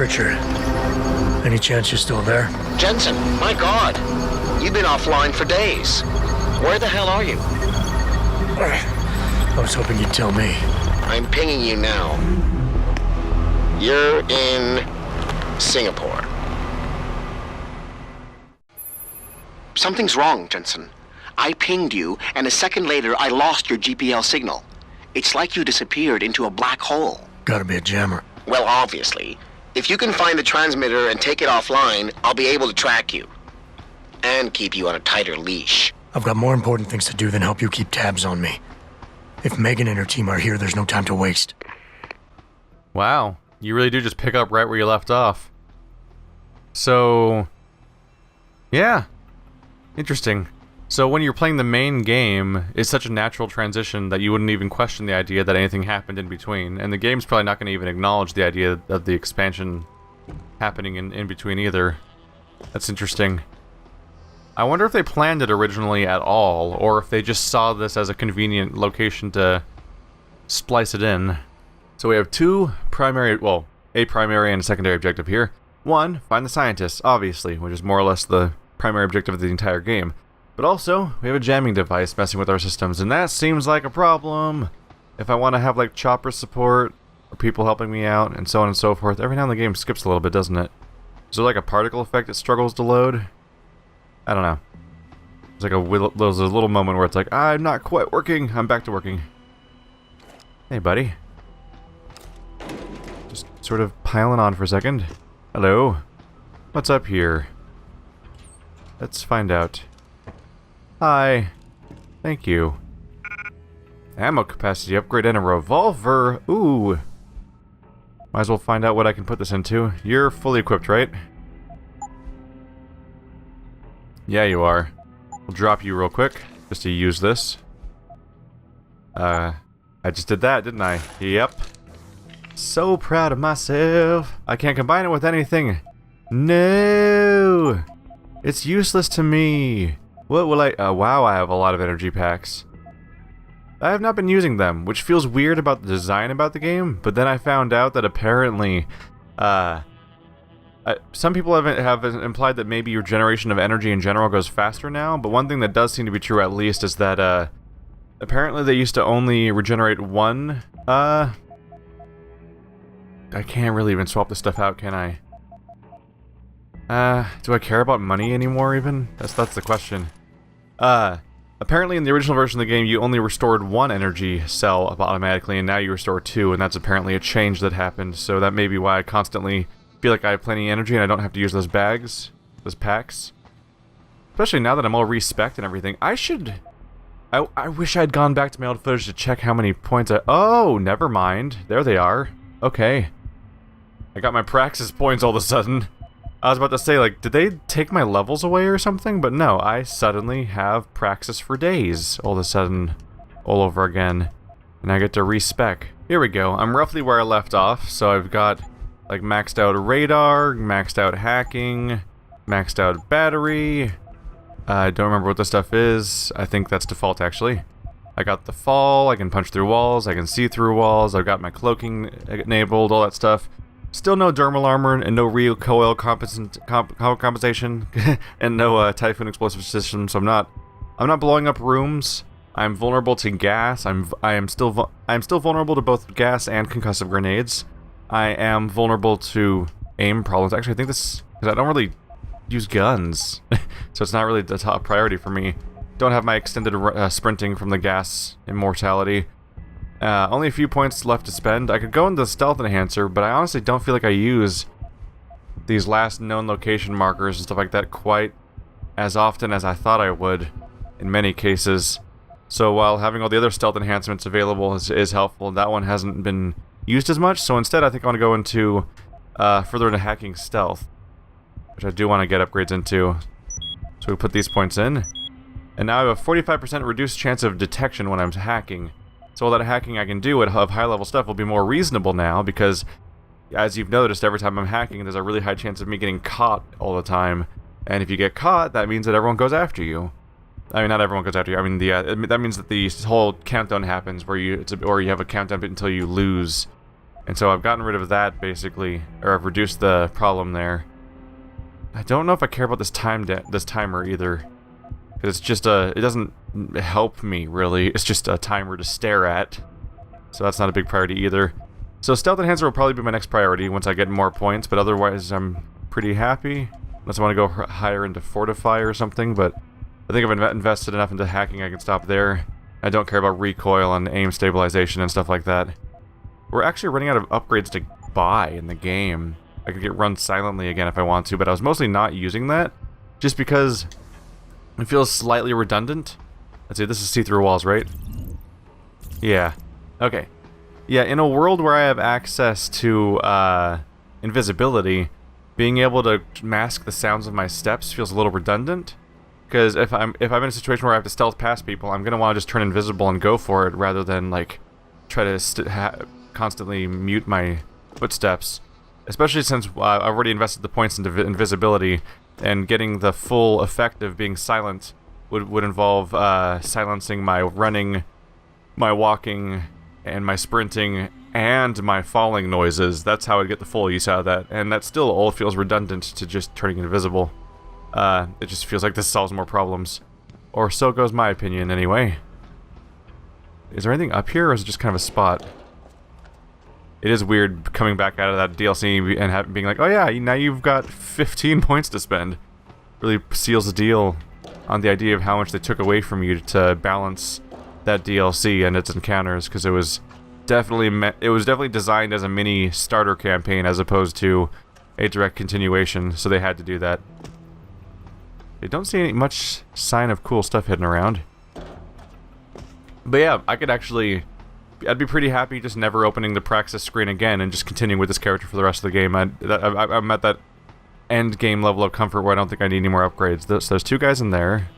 Pritchard. Any chance you're still there? Jensen, my God. You've been offline for days. Where the hell are you? I was hoping you'd tell me. I'm pinging you now. You're in Singapore. Something's wrong, Jensen. I pinged you, and a second later I lost your GPL signal. It's like you disappeared into a black hole. Gotta be a jammer. Well, obviously. If you can find the transmitter and take it offline, I'll be able to track you. And keep you on a tighter leash. I've got more important things to do than help you keep tabs on me. If Megan and her team are here, there's no time to waste. Wow, you really do just pick up right where you left off. So, yeah, interesting. So when you're playing the main game, it's such a natural transition that you wouldn't even question the idea that anything happened in between, and the game's probably not going to even acknowledge the idea of the expansion happening in between either. That's interesting. I wonder if they planned it originally at all, or if they just saw this as a convenient location to splice it in. So we have two primary, well, a primary and a secondary objective here. One, find the scientists, obviously, which is more or less the primary objective of the entire game. But also, we have a jamming device messing with our systems, and that seems like a problem. If I want to have, like, chopper support, or people helping me out, and so on and so forth, every now and then the game skips a little bit, doesn't it? Is there, like, a particle effect that struggles to load? I don't know. There's like there's a little moment where it's like, I'm not quite working. I'm back to working. Hey, buddy. Just sort of piling on for a second. Hello. What's up here? Let's find out. Hi. Thank you. Ammo capacity upgrade and a revolver. Ooh. Might as well find out what I can put this into. You're fully equipped, right? Yeah, you are. I'll drop you real quick, just to use this. I just did that, didn't I? Yep. So proud of myself. I can't combine it with anything. No! It's useless to me. What will I... wow, I have a lot of energy packs. I have not been using them, which feels weird about the design about the game, but then I found out that apparently, some people have implied that maybe your generation of energy in general goes faster now, but one thing that does seem to be true at least is that, apparently they used to only regenerate one, I can't really even swap this stuff out, can I? Do I care about money anymore even? That's the question. Apparently in the original version of the game you only restored one energy cell automatically, and now you restore two, and that's apparently a change that happened, so that may be why I constantly feel like I have plenty of energy and I don't have to use those bags, those packs. Especially now that I'm all respect and everything. I wish I'd gone back to my old footage to check how many points oh, never mind. There they are. Okay. I got my praxis points all of a sudden. I was about to say, like, did they take my levels away or something? But no, I suddenly have praxis for days all of a sudden, all over again. And I get to respec. Here we go. I'm roughly where I left off, so I've got like maxed out radar, maxed out hacking, maxed out battery. I don't remember what this stuff is. I think that's default actually. I got the fall, I can punch through walls, I can see through walls, I've got my cloaking enabled, all that stuff. Still no dermal armor and no recoil compensation and no typhoon explosive system, so I'm not blowing up rooms. I'm vulnerable to gas. I am still vulnerable to both gas and concussive grenades. I am vulnerable to aim problems. Actually, I think this, because I don't really use guns, so it's not really the top priority for me. Don't have my extended sprinting from the gas immortality. Only a few points left to spend. I could go into the stealth enhancer, but I honestly don't feel like I use these last known location markers and stuff like that quite as often as I thought I would in many cases. So while having all the other stealth enhancements available is helpful, that one hasn't been used as much, so instead I think I want to go into further into hacking stealth, which I do want to get upgrades into. So we put these points in, and now I have a 45% reduced chance of detection when I'm hacking. So all that hacking I can do of high level stuff will be more reasonable now, because as you've noticed, every time I'm hacking there's a really high chance of me getting caught all the time, and if you get caught, that means that everyone goes after you. I mean, not everyone goes after you. I mean, that means that the whole countdown happens, or you have a countdown until you lose And so I've gotten rid of that, basically. Or I've reduced the problem there. I don't know if I care about this timer either. Because it's just it doesn't help me, really. It's just a timer to stare at. So that's not a big priority either. So Stealth Enhancer will probably be my next priority once I get more points, but otherwise I'm pretty happy. Unless I want to go higher into Fortify or something, but I think I've invested enough into hacking I can stop there. I don't care about recoil and aim stabilization and stuff like that. We're actually running out of upgrades to buy in the game. I could get run silently again if I want to, but I was mostly not using that, just because it feels slightly redundant. Let's see, this is see-through walls, right? Yeah. Okay. Yeah, in a world where I have access to invisibility, being able to mask the sounds of my steps feels a little redundant. Because if I'm in a situation where I have to stealth past people, I'm gonna want to just turn invisible and go for it rather than like try to constantly mute my footsteps. Especially since I've already invested the points into invisibility, and getting the full effect of being silent would involve silencing my running, my walking, and my sprinting, and my falling noises. That's how I'd get the full use out of that, and that still all feels redundant to just turning invisible. It just feels like this solves more problems. Or so goes my opinion, anyway. Is there anything up here, or is it just kind of a spot? It is weird coming back out of that DLC and being like, oh yeah, now you've got 15 points to spend. Really seals the deal on the idea of how much they took away from you to balance that DLC and its encounters, because it was definitely designed as a mini starter campaign as opposed to a direct continuation, so they had to do that. I don't see much sign of cool stuff hidden around. But yeah, I'd be pretty happy just never opening the Praxis screen again and just continuing with this character for the rest of the game. I'm at that end game level of comfort where I don't think I need any more upgrades. There's two guys in there.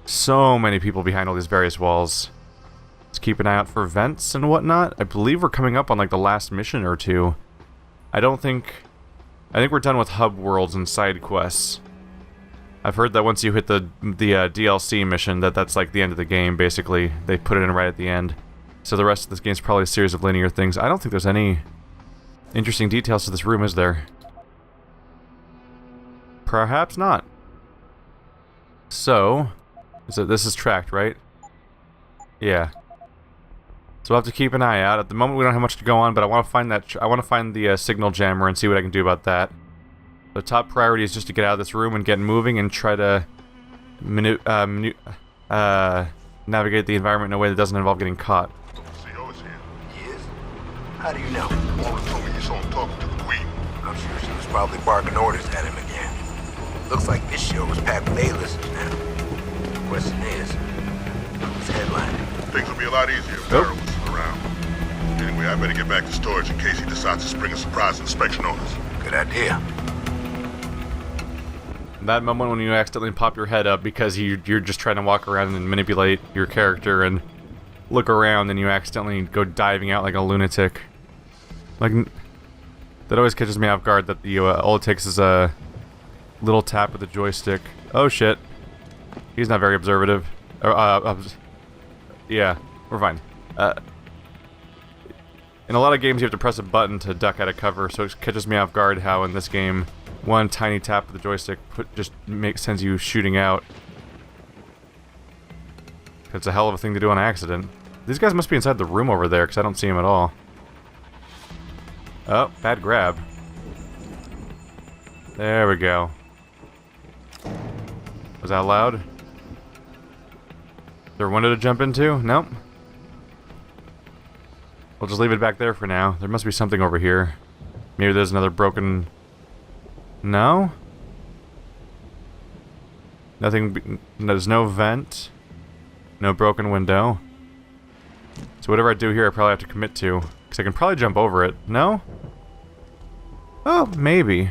So many people behind all these various walls. Let's keep an eye out for vents and whatnot. I believe we're coming up on like the last mission or two. I think we're done with hub worlds and side quests. I've heard that once you hit the DLC mission, that's like the end of the game, basically. They put it in right at the end. So the rest of this game is probably a series of linear things. I don't think there's any interesting details to this room, is there? Perhaps not. So, this is tracked, right? Yeah. So we'll have to keep an eye out. At the moment, we don't have much to go on, but I want to find the signal jammer and see what I can do about that. The top priority is just to get out of this room and get moving and try to navigate the environment in a way that doesn't involve getting caught. CO is here. He is? How do you know? Warren told me you saw him talking to the Queen. I'm sure she was probably barking orders at him again. Looks like this show was packed with A-listers now. Question is, who's headlining? Things will be a lot easier if Tara was around. Anyway, I better get back to storage in case he decides to spring a surprise inspection on us. Good idea. That moment when you accidentally pop your head up because you're just trying to walk around and manipulate your character and look around and you accidentally go diving out like a lunatic. Like, that always catches me off guard that all it takes is a little tap with the joystick. Oh shit. He's not very observative. Yeah, we're fine. In a lot of games you have to press a button to duck out of cover, so it catches me off guard how in this game one tiny tap of the joystick sends you shooting out. It's a hell of a thing to do on accident. These guys must be inside the room over there, because I don't see them at all. Oh, bad grab. There we go. Was that loud? Is there a window to jump into? Nope. We'll just leave it back there for now. There must be something over here. Maybe there's another broken... No? Nothing... There's no vent. No broken window. So whatever I do here, I probably have to commit to. Because I can probably jump over it. No? Oh, maybe.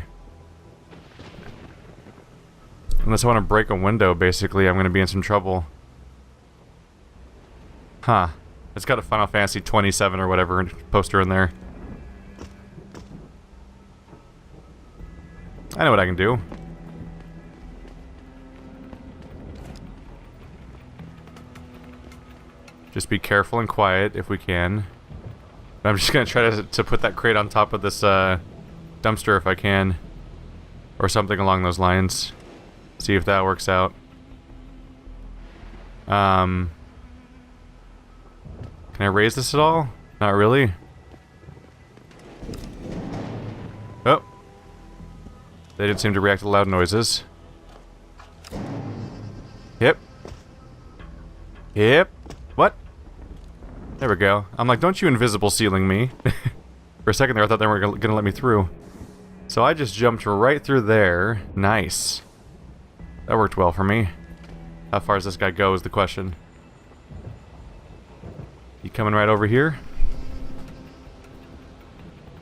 Unless I want to break a window, basically, I'm going to be in some trouble. Huh. It's got a Final Fantasy 27 or whatever poster in there. I know what I can do. Just be careful and quiet if we can. I'm just gonna try to put that crate on top of this dumpster if I can. Or something along those lines. See if that works out. Can I raise this at all? Not really. Oh. They didn't seem to react to loud noises. Yep. Yep. What? There we go. I'm like, don't you invisible ceiling me. For a second there, I thought they were gonna let me through. So I just jumped right through there. Nice. That worked well for me. How far does this guy go is the question. You coming right over here?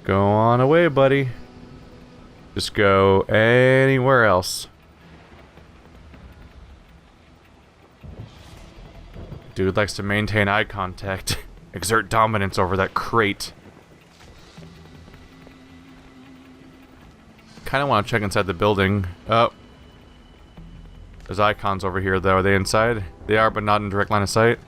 Go on away, buddy. Just go anywhere else. Dude likes to maintain eye contact. Exert dominance over that crate. Kinda want to check inside the building. Oh. There's icons over here though. Are they inside? They are, but not in direct line of sight.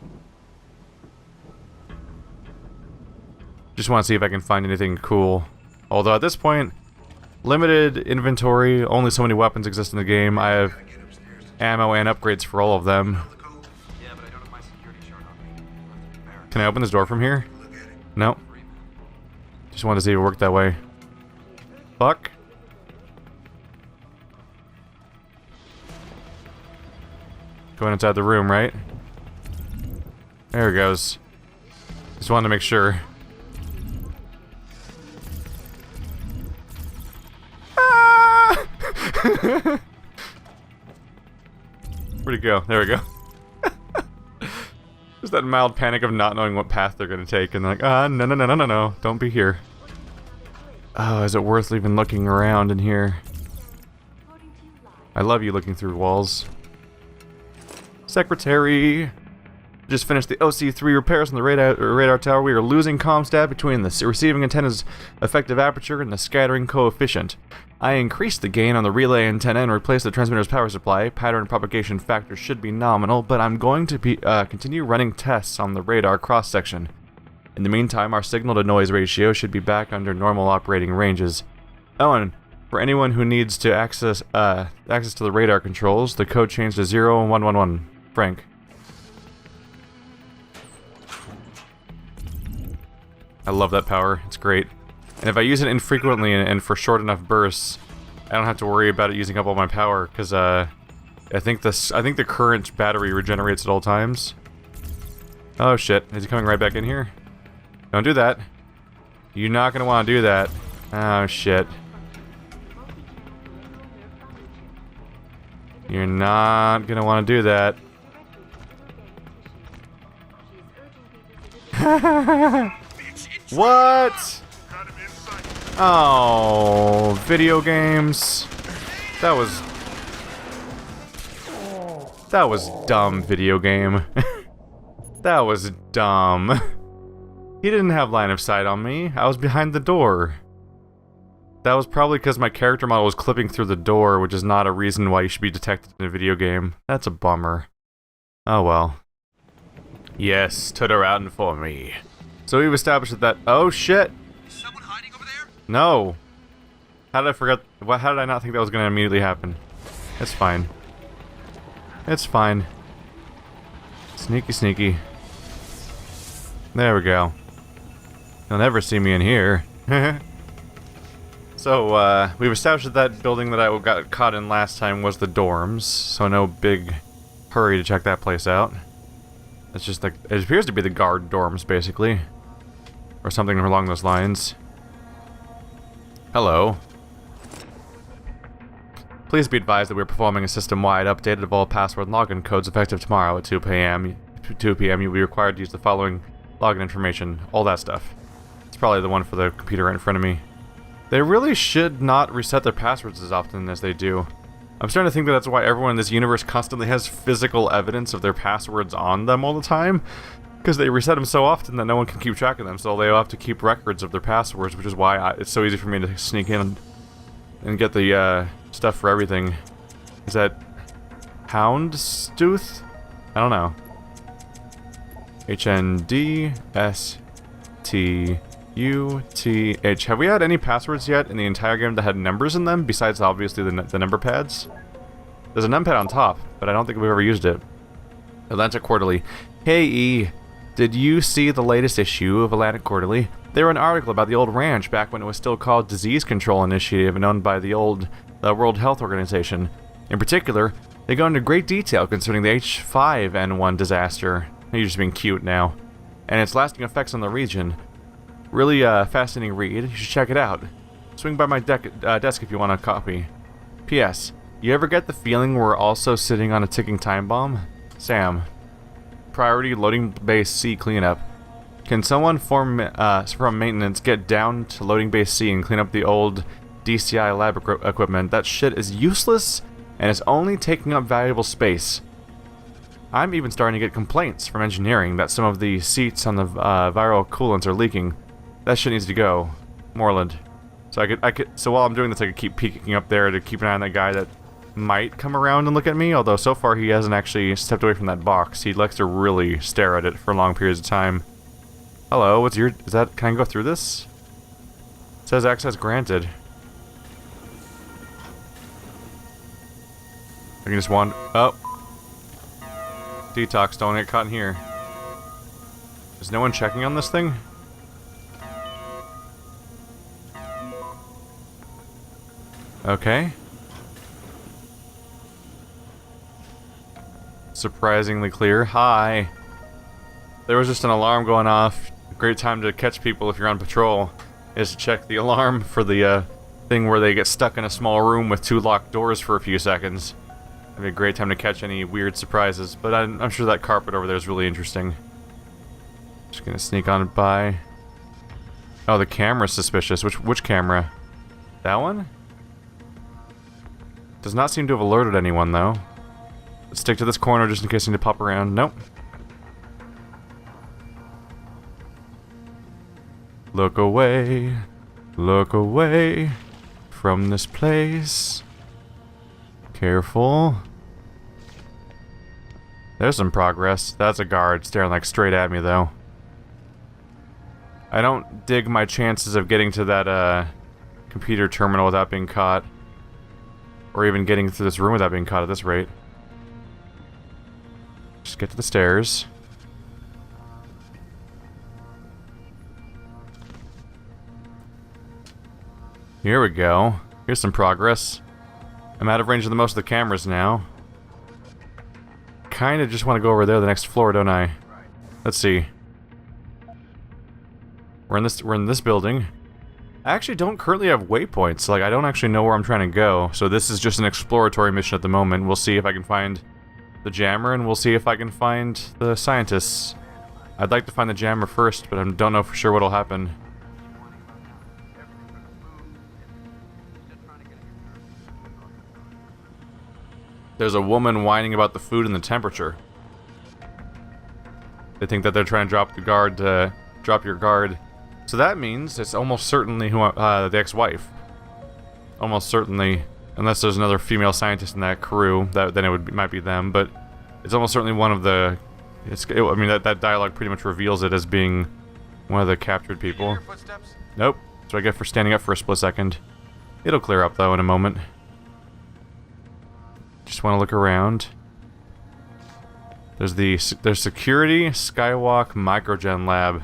Just want to see if I can find anything cool. Although at this point, limited inventory, only so many weapons exist in the game. I have ammo and upgrades for all of them. Can I open this door from here? No. Just wanted to see if it worked that way. Fuck. Going inside the room, right? There it goes. Just wanted to make sure. Ah! Where'd it go? There we go. Just that mild panic of not knowing what path they're gonna take, and like, no, don't be here. Oh, is it worth even looking around in here? I love you looking through walls. Secretary! Just finished the OC3 repairs on the radar tower. We are losing comm stat between the receiving antenna's effective aperture and the scattering coefficient. I increased the gain on the relay antenna and replaced the transmitter's power supply. Pattern propagation factor should be nominal, but I'm going to continue running tests on the radar cross-section. In the meantime, our signal-to-noise ratio should be back under normal operating ranges. Oh, and for anyone who needs to access to the radar controls, the code changed to 0111. Frank. I love that power. It's great. And if I use it infrequently and for short enough bursts, I don't have to worry about it using up all my power, because I think the current battery regenerates at all times. Oh shit, is he coming right back in here? Don't do that. You're not gonna want to do that. Oh shit. You're not gonna want to do that. What? Oh, video games. That was dumb, video game. That was dumb. He didn't have line of sight on me. I was behind the door. That was probably because my character model was clipping through the door, which is not a reason why you should be detected in a video game. That's a bummer. Oh well. Yes, to the round for me. So we've established that. Oh shit! Is someone hiding over there? No. How did I forget? How did I not think that was going to immediately happen? It's fine. It's fine. Sneaky, sneaky. There we go. You'll never see me in here. So, we've established that building that I got caught in last time was the dorms, so no big hurry to check that place out. It's just like, it appears to be the guard dorms, basically. Or something along those lines. Hello. Please be advised that we're performing a system-wide update of all password login codes effective tomorrow at 2 p.m. 2 p.m. You'll be required to use the following login information. All that stuff. It's probably the one for the computer right in front of me. They really should not reset their passwords as often as they do. I'm starting to think that that's why everyone in this universe constantly has physical evidence of their passwords on them all the time. Because they reset them so often that no one can keep track of them, so they'll have to keep records of their passwords, which is why it's so easy for me to sneak in and get the stuff for everything. Is that Houndstooth? I don't know. HNDSTOOTH. UTH. Have we had any passwords yet in the entire game that had numbers in them, besides obviously the number pads? There's a numpad on top, but I don't think we've ever used it. Atlantic Quarterly. Hey E, did you see the latest issue of Atlantic Quarterly? They wrote an article about the old ranch back when it was still called Disease Control Initiative and owned by the old World Health Organization. In particular, they go into great detail concerning the H5N1 disaster. You're just being cute now. And its lasting effects on the region. Really fascinating read. You should check it out. Swing by my desk if you want a copy. P.S. You ever get the feeling we're also sitting on a ticking time bomb? Sam. Priority loading base C cleanup. Can someone from maintenance get down to loading base C and clean up the old DCI lab equipment? That shit is useless and is only taking up valuable space. I'm even starting to get complaints from engineering that some of the seats on the viral coolants are leaking. That shit needs to go. Moreland. So while I'm doing this, I could keep peeking up there to keep an eye on that guy that might come around and look at me, although so far he hasn't actually stepped away from that box. He likes to really stare at it for long periods of time. Hello, what's your... can I go through this? It says access granted. I can just wander... Oh. Detox, don't get caught in here. Is no one checking on this thing? Okay. Surprisingly clear. Hi. There was just an alarm going off. A great time to catch people if you're on patrol is to check the alarm for the thing where they get stuck in a small room with 2 locked doors for a few seconds. That'd be a great time to catch any weird surprises, but I'm sure that carpet over there is really interesting. Just gonna sneak on by. Oh, the camera's suspicious. Which camera? That one? Does not seem to have alerted anyone, though. Let's stick to this corner just in case I need to pop around. Nope. Look away from this place. Careful. There's some progress. That's a guard staring like straight at me, though. I don't dig my chances of getting to that computer terminal without being caught. Or even getting through this room without being caught at this rate. Just get to the stairs. Here we go. Here's some progress. I'm out of range of the most of the cameras now. Kinda just want to go over there, the next floor, don't I? Let's see. We're in this building. I actually don't currently have waypoints. Like, I don't actually know where I'm trying to go. So this is just an exploratory mission at the moment. We'll see if I can find the jammer, and we'll see if I can find the scientists. I'd like to find the jammer first, but I don't know for sure what'll happen. There's a woman whining about the food and the temperature. They think that they're trying to drop your guard. So that means it's almost certainly the ex-wife. Almost certainly, unless there's another female scientist in that crew, then it might be them. But it's almost certainly one of the. I mean, that dialogue pretty much reveals it as being one of the captured people. Nope. That's what I get for standing up for a split second. It'll clear up though in a moment. Just want to look around. There's security, Skywalk, Microgen Lab.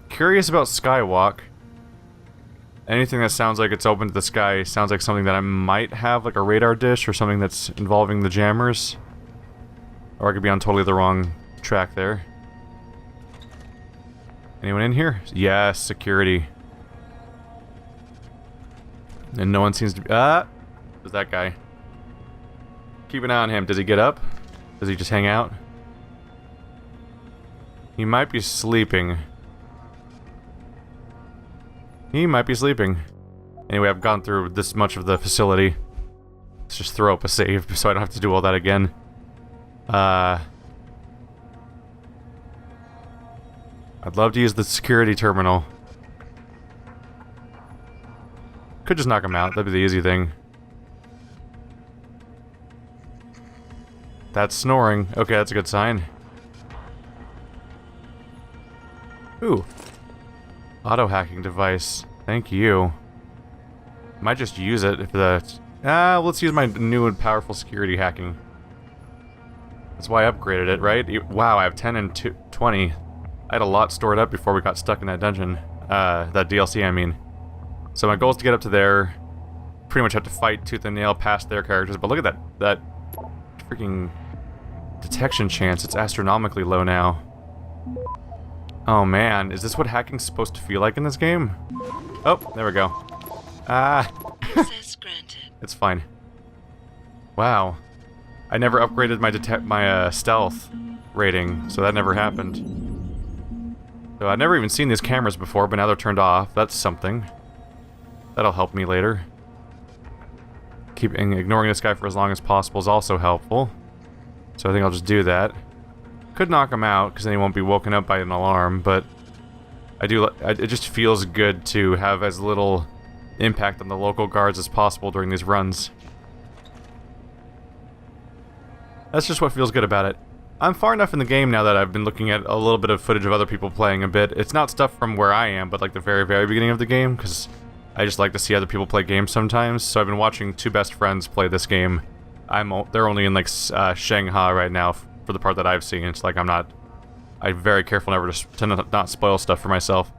Curious about Skywalk. Anything that sounds like it's open to the sky sounds like something that I might have, like a radar dish or something that's involving the jammers. Or I could be on totally the wrong track there. Anyone in here? Yes, security. And no one seems to be... There's that guy. Keep an eye on him. Does he get up? Does he just hang out? He might be sleeping. He might be sleeping. Anyway, I've gone through this much of the facility. Let's just throw up a save so I don't have to do all that again. I'd love to use the security terminal. Could just knock him out. That'd be the easy thing. That's snoring. Okay, that's a good sign. Ooh. Auto-hacking device. Thank you. Might just use it if the... let's use my new and powerful security hacking. That's why I upgraded it, right? Wow, I have 10 and 20. I had a lot stored up before we got stuck in that dungeon. That DLC, I mean. So my goal is to get up to there. Pretty much have to fight tooth and nail past their characters, but look at that freaking detection chance. It's astronomically low now. Oh man, is this what hacking's supposed to feel like in this game? Oh, there we go. Access granted. It's fine. Wow. I never upgraded my stealth rating, so that never happened. So I've never even seen these cameras before, but now they're turned off. That's something. That'll help me later. Ignoring this guy for as long as possible is also helpful. So I think I'll just do that. Could knock him out, because then he won't be woken up by an alarm, but it just feels good to have as little impact on the local guards as possible during these runs. That's just what feels good about it. I'm far enough in the game now that I've been looking at a little bit of footage of other people playing a bit. It's not stuff from where I am, but like the very, very beginning of the game, because I just like to see other people play games sometimes. So I've been watching two best friends play this game. They're only in like Shanghai right now for the part that I've seen. It's like I'm very careful never to not spoil stuff for myself.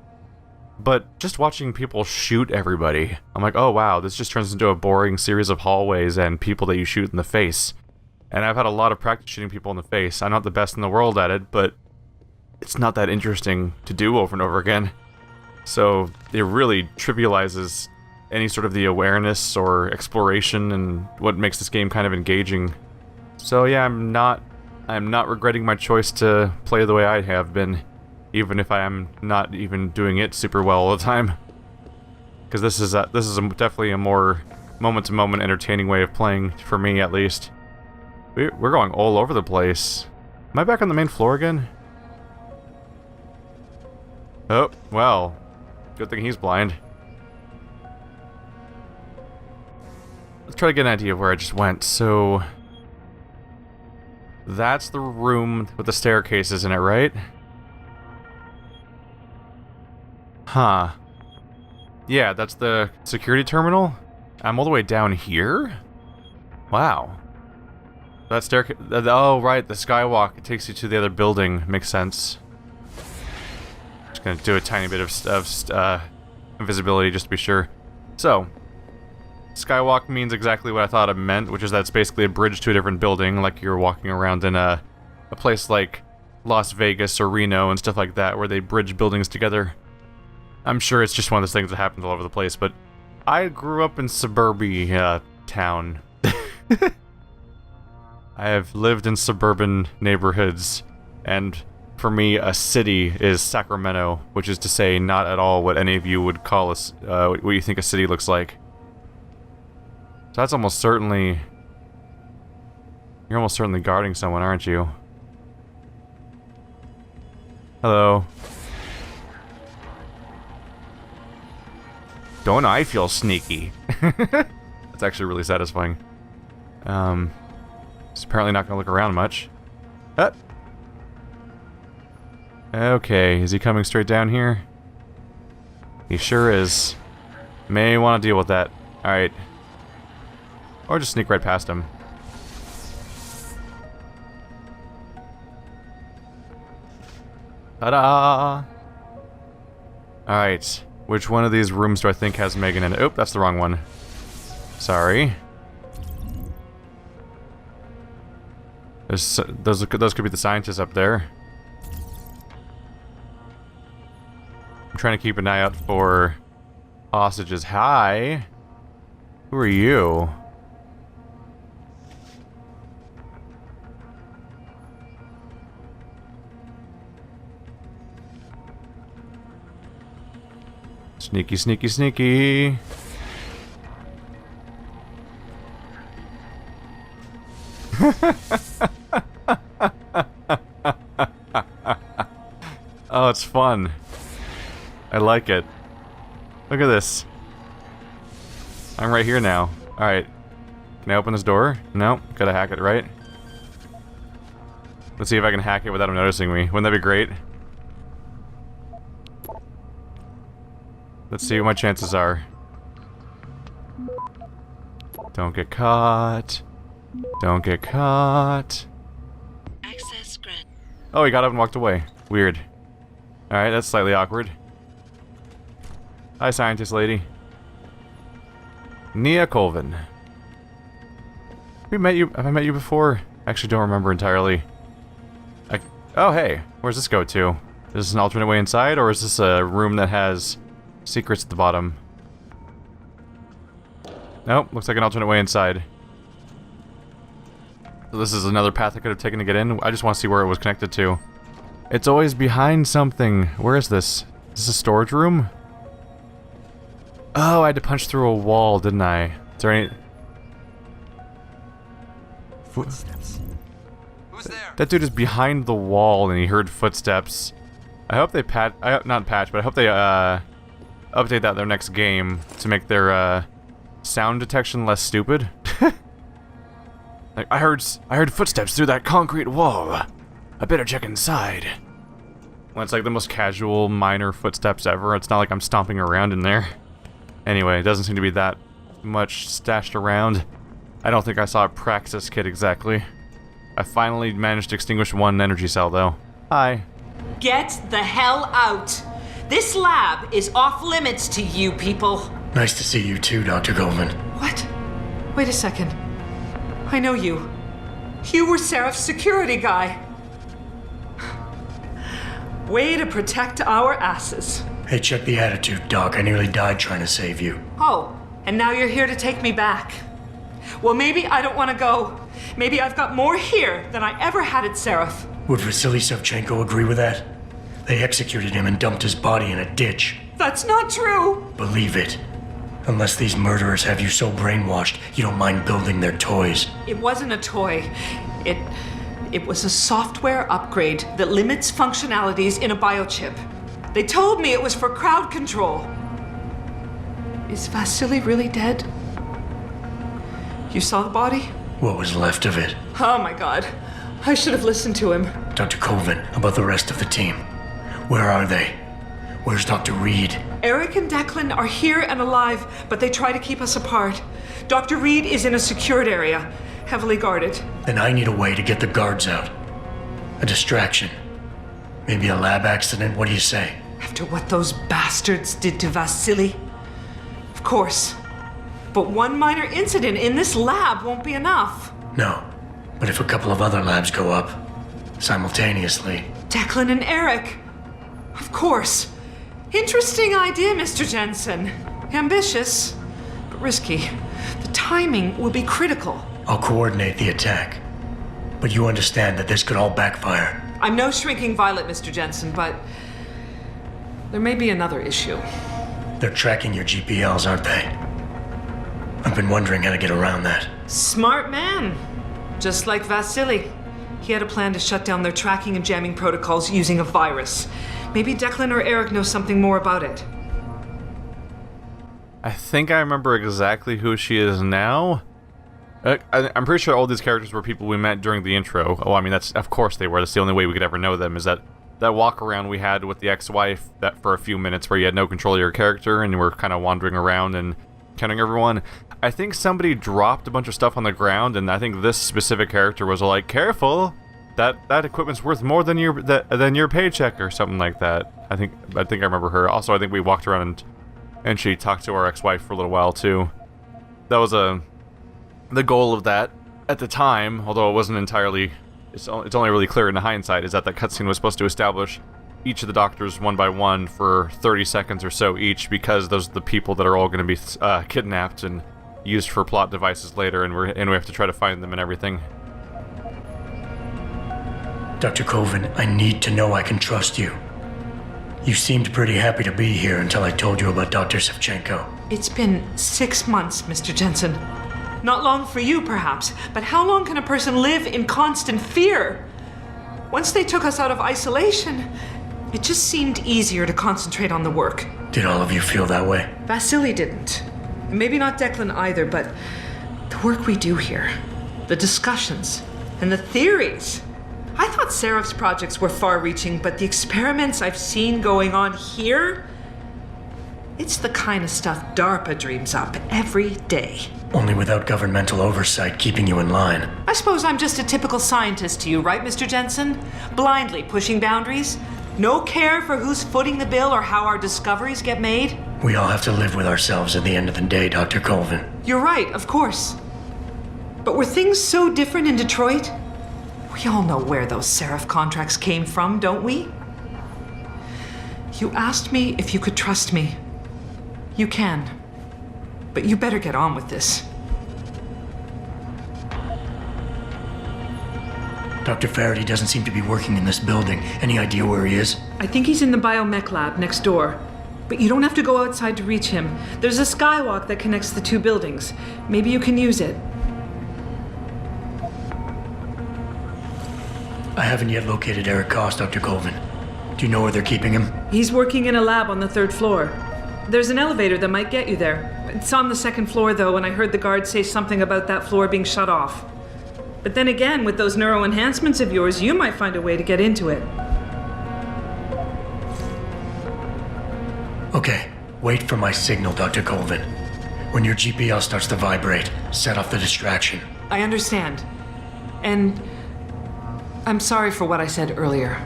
But just watching people shoot everybody, I'm like, oh wow, this just turns into a boring series of hallways and people that you shoot in the face. And I've had a lot of practice shooting people in the face. I'm not the best in the world at it, but it's not that interesting to do over and over again. So it really trivializes any sort of the awareness or exploration and what makes this game kind of engaging. So yeah, I'm not regretting my choice to play the way I have been, even if I am not even doing it super well all the time. Because this is definitely a more moment-to-moment entertaining way of playing, for me at least. We're going all over the place. Am I back on the main floor again? Oh, well. Good thing he's blind. Let's try to get an idea of where I just went. So that's the room with the staircases in it, right? Huh. Yeah, that's the security terminal. I'm all the way down here? Wow. That staircase... Oh, right, the skywalk. It takes you to the other building. Makes sense. Just gonna do a tiny bit of invisibility just to be sure. So, skywalk means exactly what I thought it meant, which is that it's basically a bridge to a different building, like you're walking around in a place like Las Vegas or Reno and stuff like that, where they bridge buildings together. I'm sure it's just one of those things that happens all over the place, but I grew up in suburbia town. I have lived in suburban neighborhoods, and for me, a city is Sacramento, which is to say not at all what any of you would call what you think a city looks like. So that's almost certainly... You're almost certainly guarding someone, aren't you? Hello. Don't I feel sneaky? That's actually really satisfying. He's apparently not gonna look around much. Okay, is he coming straight down here? He sure is. May want to deal with that. Alright. Or just sneak right past him. Ta-da! Alright. Which one of these rooms do I think has Megan in it? Oh, that's the wrong one. Sorry. Those could be the scientists up there. I'm trying to keep an eye out for hostages. Hi! Who are you? Sneaky, sneaky, sneaky. Oh, it's fun. I like it. Look at this. I'm right here now. Alright. Can I open this door? No. Gotta hack it, right? Let's see if I can hack it without him noticing me. Wouldn't that be great? Let's see what my chances are. Don't get caught. Don't get caught. Access granted. Oh, he got up and walked away. Weird. Alright, that's slightly awkward. Hi, scientist lady. Nia Colvin. Have I met you before? I actually don't remember entirely. Oh, hey. Where's this go to? Is this an alternate way inside, or is this a room that has secrets at the bottom? Nope, looks like an alternate way inside. So this is another path I could have taken to get in. I just want to see where it was connected to. It's always behind something. Where is this? Is this a storage room? Oh, I had to punch through a wall, didn't I? Is there any... Footsteps. Who's there? That dude is behind the wall and he heard footsteps. I hope they not patch, but I hope they update that in their next game to make their sound detection less stupid. Like, I heard footsteps through that concrete wall. I better check inside. Well, it's like the most casual, minor footsteps ever. It's not like I'm stomping around in there. Anyway, it doesn't seem to be that much stashed around. I don't think I saw a Praxis kit exactly. I finally managed to extinguish one energy cell, though. Hi. Get the hell out! This lab is off limits to you people. Nice to see you too, Dr. Goldman. What? Wait a second. I know you. You were Seraph's security guy. Way to protect our asses. Hey, check the attitude, Doc. I nearly died trying to save you. Oh, and now you're here to take me back. Well, maybe I don't want to go. Maybe I've got more here than I ever had at Seraph. Would Vasily Savchenko agree with that? They executed him and dumped his body in a ditch. That's not true. Believe it. Unless these murderers have you so brainwashed, you don't mind building their toys. It wasn't a toy. It was a software upgrade that limits functionalities in a biochip. They told me it was for crowd control. Is Vasily really dead? You saw the body? What was left of it? Oh my god. I should have listened to him. Dr. Colvin, about the rest of the team. Where are they? Where's Dr. Reed? Eric and Declan are here and alive, but they try to keep us apart. Dr. Reed is in a secured area, heavily guarded. Then I need a way to get the guards out. A distraction. Maybe a lab accident, what do you say? After what those bastards did to Vasily? Of course. But one minor incident in this lab won't be enough. No, but if a couple of other labs go up, simultaneously... Declan and Eric. Of course. Interesting idea, Mr. Jensen. Ambitious, but risky. The timing will be critical. I'll coordinate the attack. But you understand that this could all backfire. I'm no shrinking violet, Mr. Jensen, but there may be another issue. They're tracking your GPLs, aren't they? I've been wondering how to get around that. Smart man. Just like Vasily. He had a plan to shut down their tracking and jamming protocols using a virus. Maybe Declan or Eric know something more about it. I think I remember exactly who she is now. I'm pretty sure all these characters were people we met during the intro. Oh, I mean, that's of course they were. That's the only way we could ever know them, is that walk around we had with the ex-wife that for a few minutes where you had no control of your character and you were kind of wandering around and counting everyone. I think somebody dropped a bunch of stuff on the ground, and I think this specific character was like, "Careful, that equipment's worth more than your paycheck," or something like that. I think I remember her. Also, I think we walked around and she talked to our ex-wife for a little while too. That was the goal of that at the time, although it wasn't entirely. It's only really clear in the hindsight is that cutscene was supposed to establish each of the doctors one by one for 30 seconds or so each, because those are the people that are all going to be kidnapped and used for plot devices later, and we have to try to find them and everything. Dr. Colvin, I need to know I can trust you. You seemed pretty happy to be here until I told you about Dr. Savchenko. It's been 6 months, Mr. Jensen. Not long for you, perhaps, but how long can a person live in constant fear? Once they took us out of isolation, it just seemed easier to concentrate on the work. Did all of you feel that way? Vasily didn't. Maybe not Declan either, but the work we do here, the discussions, and the theories. I thought Seraph's projects were far-reaching, but the experiments I've seen going on here, It's the kind of stuff DARPA dreams up every day. Only without governmental oversight keeping you in line. I suppose I'm just a typical scientist to you, right, Mr. Jensen? Blindly pushing boundaries? No care for who's footing the bill or how our discoveries get made? We all have to live with ourselves at the end of the day, Dr. Colvin. You're right, of course. But were things so different in Detroit? We all know where those Seraph contracts came from, don't we? You asked me if you could trust me. You can. But you better get on with this. Dr. Faraday doesn't seem to be working in this building. Any idea where he is? I think he's in the biomech lab next door. But you don't have to go outside to reach him. There's a skywalk that connects the two buildings. Maybe you can use it. I haven't yet located Eric Koss, Dr. Colvin. Do you know where they're keeping him? He's working in a lab on the 3rd floor. There's an elevator that might get you there. It's on the 2nd floor, though, and I heard the guard say something about that floor being shut off. But then again, with those neuro enhancements of yours, you might find a way to get into it. Okay, wait for my signal, Dr. Colvin. When your GPL starts to vibrate, set off the distraction. I understand. And I'm sorry for what I said earlier.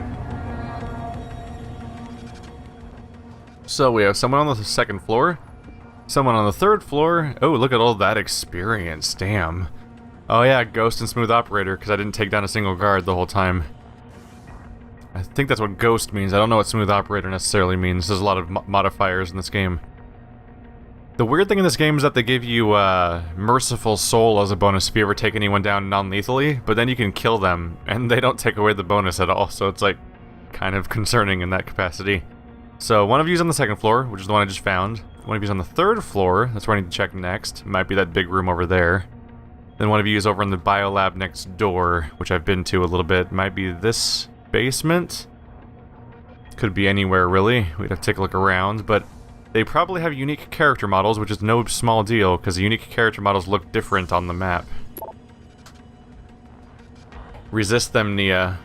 So we have someone on the 2nd floor, someone on the 3rd floor. Oh, look at all that experience, damn. Oh yeah, Ghost and Smooth Operator, because I didn't take down a single guard the whole time. I think that's what Ghost means. I don't know what Smooth Operator necessarily means. There's a lot of modifiers in this game. The weird thing in this game is that they give you Merciful Soul as a bonus if you ever take anyone down non-lethally, but then you can kill them, and they don't take away the bonus at all, so it's like kind of concerning in that capacity. So one of you's on the 2nd floor, which is the one I just found. One of you's on the 3rd floor, that's where I need to check next. Might be that big room over there. Then one of you is over in the biolab next door, which I've been to a little bit. Might be this basement. Could be anywhere, really. We'd have to take a look around, but they probably have unique character models, which is no small deal, because the unique character models look different on the map. Resist them, Nia.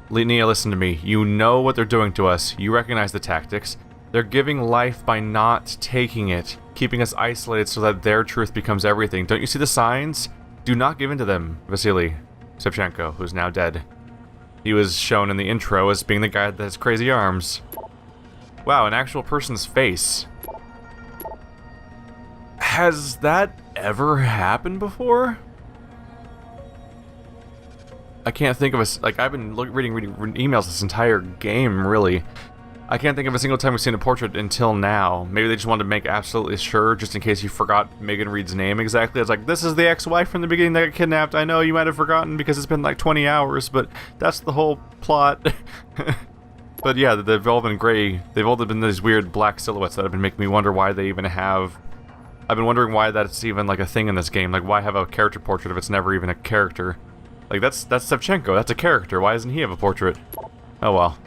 Nia, listen to me. You know what they're doing to us. You recognize the tactics. They're giving life by not taking it, keeping us isolated so that their truth becomes everything. Don't you see the signs? Do not give in to them, Vasily Shevchenko, who's now dead. He was shown in the intro as being the guy that has crazy arms. Wow, an actual person's face. Has that ever happened before? I can't think of a... Like, I've been reading emails this entire game, really. I can't think of a single time we've seen a portrait until now. Maybe they just wanted to make absolutely sure, just in case you forgot Megan Reed's name exactly. It's like, this is the ex-wife from the beginning that got kidnapped. I know you might have forgotten because it's been like 20 hours, but that's the whole plot. But yeah, they've all been gray. They've all been these weird black silhouettes that have been making me wonder why they even have... I've been wondering why that's even like a thing in this game. Like, why have a character portrait if it's never even a character? Like, that's Shevchenko. That's a character. Why doesn't he have a portrait? Oh well.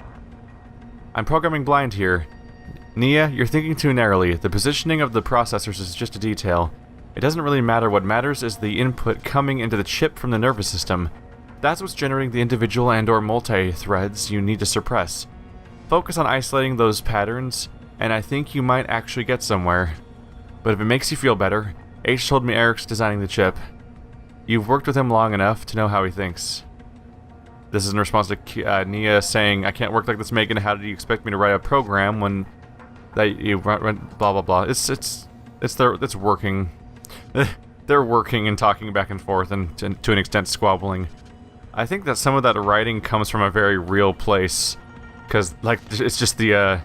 I'm programming blind here. Nia, you're thinking too narrowly. The positioning of the processors is just a detail. It doesn't really matter. What matters is the input coming into the chip from the nervous system. That's what's generating the individual and/or multi-threads you need to suppress. Focus on isolating those patterns, and I think you might actually get somewhere. But if it makes you feel better, H told me Eric's designing the chip. You've worked with him long enough to know how he thinks. This is in response to Nia saying, I can't work like this, Megan. How did you expect me to write a program when that you run blah blah blah. It's working. They're working and talking back and forth and to an extent squabbling. I think that some of that writing comes from a very real place, because like it's just the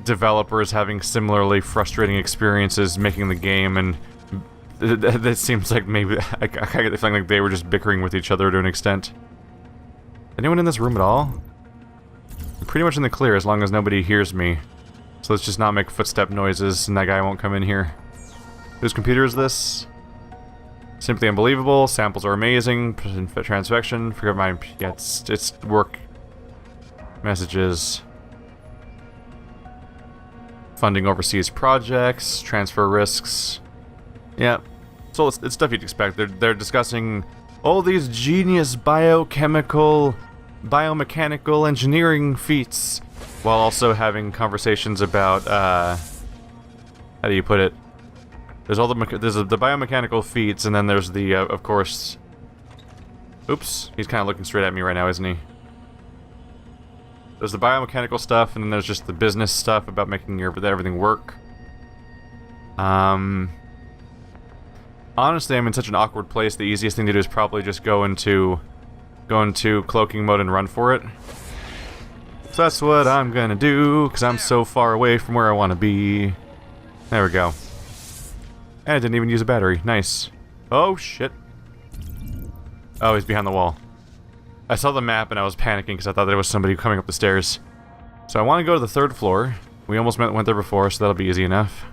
developers having similarly frustrating experiences making the game, and it seems like maybe I get the feeling like they were just bickering with each other to an extent. Anyone in this room at all? I'm pretty much in the clear as long as nobody hears me. So let's just not make footstep noises and that guy won't come in here. Whose computer is this? Simply unbelievable. Samples are amazing. Transfection. Forget my... Yeah, it's work. Messages. Funding overseas projects. Transfer risks. Yeah. So it's stuff you'd expect. They're discussing all these genius biomechanical engineering feats while also having conversations about, how do you put it? There's all there's the biomechanical feats, and then there's the, of course... Oops, he's kind of looking straight at me right now, isn't he? There's the biomechanical stuff, and then there's just the business stuff about making everything work. Honestly, I'm in such an awkward place, the easiest thing to do is probably just go into cloaking mode and run for it. So that's what I'm gonna do, because I'm so far away from where I want to be. There we go. And I didn't even use a battery. Nice. Oh, shit. Oh, he's behind the wall. I saw the map and I was panicking because I thought there was somebody coming up the stairs. So I want to go to the 3rd floor. We almost went there before, so that'll be easy enough.